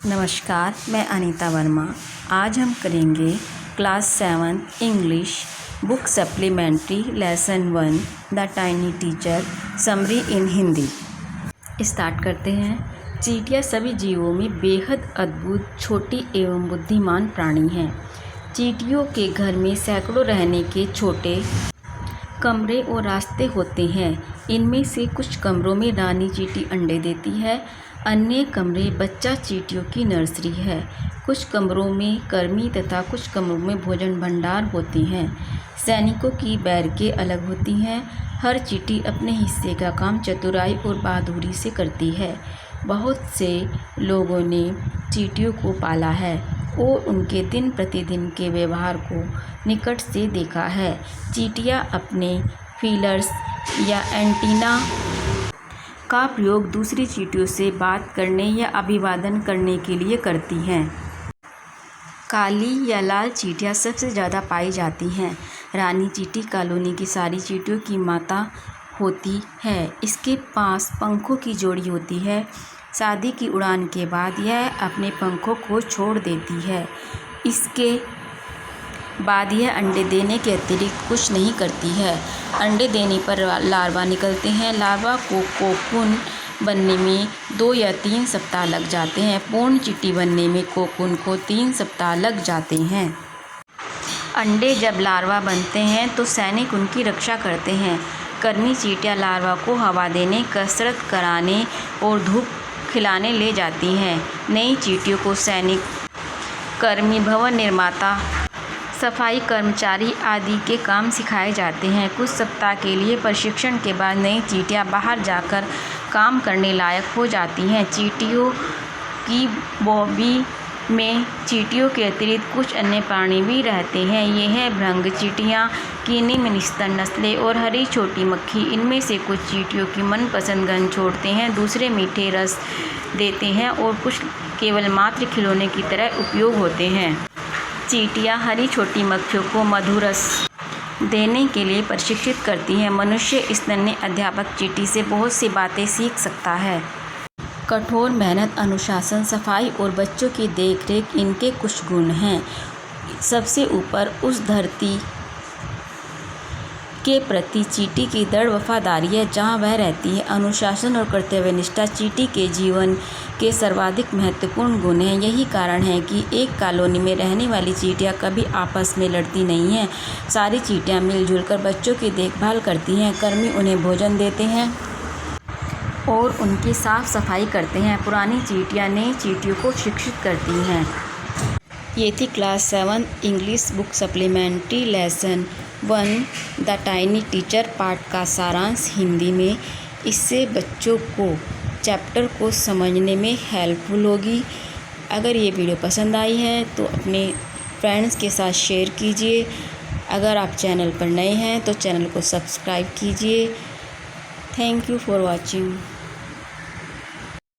नमस्कार, मैं अनीता वर्मा। आज हम करेंगे class 7 English book supplementary lesson 1 the tiny teacher summary in Hindi. Start करते हैं। चींटियाँ सभी जीवों में बेहद अद्भुत, छोटी एवं बुद्धिमान प्राणी हैं। चींटियों के घर में सैकड़ों रहने के छोटे कमरे और रास्ते होते हैं। इनमें से कुछ कमरों में रानी चींटी अंडे देती है, अन्य कमरे बच्चा चींटियों की नर्सरी है। कुछ कमरों में कर्मी तथा कुछ कमरों में भोजन भंडार होती हैं। सैनिकों की बैरकें अलग होती हैं। हर चींटी अपने हिस्से का काम चतुराई और बहादुरी से करती है। बहुत से लोगों ने चींटियों को पाला है और उनके दिन प्रतिदिन के व्यवहार को निकट से देखा है। चींटियाँ अपने फीलर्स या एंटीना का प्रयोग दूसरी चींटियों से बात करने या अभिवादन करने के लिए करती हैं। काली या लाल चींटियाँ सबसे ज़्यादा पाई जाती हैं। रानी चींटी कॉलोनी की सारी चींटियों की माता होती है। इसके पास पंखों की जोड़ी होती है। शादी की उड़ान के बाद यह अपने पंखों को छोड़ देती है। इसके बाद यह अंडे देने के अतिरिक्त कुछ नहीं करती है। अंडे देने पर लार्वा निकलते हैं। लार्वा को कोकून बनने में 2 या 3 सप्ताह लग जाते हैं। पूर्ण चींटी बनने में कोकून को 3 सप्ताह लग जाते हैं। अंडे जब लार्वा बनते हैं तो सैनिक उनकी रक्षा करते हैं। कर्मी चींटियाँ लार्वा को हवा देने, कसरत कराने और धूप खिलाने ले जाती हैं। नई चींटियों को सैनिक, कर्मी, भवन निर्माता, सफाई कर्मचारी आदि के काम सिखाए जाते हैं। कुछ सप्ताह के लिए प्रशिक्षण के बाद नई चींटियाँ बाहर जाकर काम करने लायक हो जाती हैं। चींटियों की बॉबी में चींटियों के अतिरिक्त कुछ अन्य प्राणी भी रहते हैं। ये हैं भृंग चींटियाँ, कीनी मिनिस्टर नस्लें और हरी छोटी मक्खी। इनमें से कुछ चींटियों की मनपसंद गंध छोड़ते हैं, दूसरे मीठे रस देते हैं और कुछ केवल मात्र खिलौने की तरह उपयोग होते हैं। चींटियाँ हरी छोटी मक्खियों को मधुर रस देने के लिए प्रशिक्षित करती हैं। मनुष्य स्तन्य अध्यापक चींटी से बहुत सी बातें सीख सकता है। कठोर मेहनत, अनुशासन, सफाई और बच्चों की देखरेख इनके कुछ गुण हैं। सबसे ऊपर उस धरती के प्रति चींटी की दृढ़ वफादारी है जहाँ वह रहती है। अनुशासन और कर्तव्यनिष्ठा चींटी के जीवन के सर्वाधिक महत्वपूर्ण गुण हैं। यही कारण है कि एक कॉलोनी में रहने वाली चींटियाँ कभी आपस में लड़ती नहीं हैं। सारी चींटियाँ मिलजुल कर बच्चों की देखभाल करती हैं। कर्मी उन्हें भोजन देते हैं और उनकी साफ सफाई करते हैं। पुरानी चींटियाँ नई चींटियों को शिक्षित करती हैं। ये थी class 7 English book supplementary lesson 1 the tiny teacher part का सारांश हिंदी में। इससे बच्चों को चैप्टर को समझने में हेल्पफुल होगी। अगर ये वीडियो पसंद आई है तो अपने फ्रेंड्स के साथ शेयर कीजिए। अगर आप चैनल पर नए हैं तो चैनल को सब्सक्राइब कीजिए। Thank you for watching.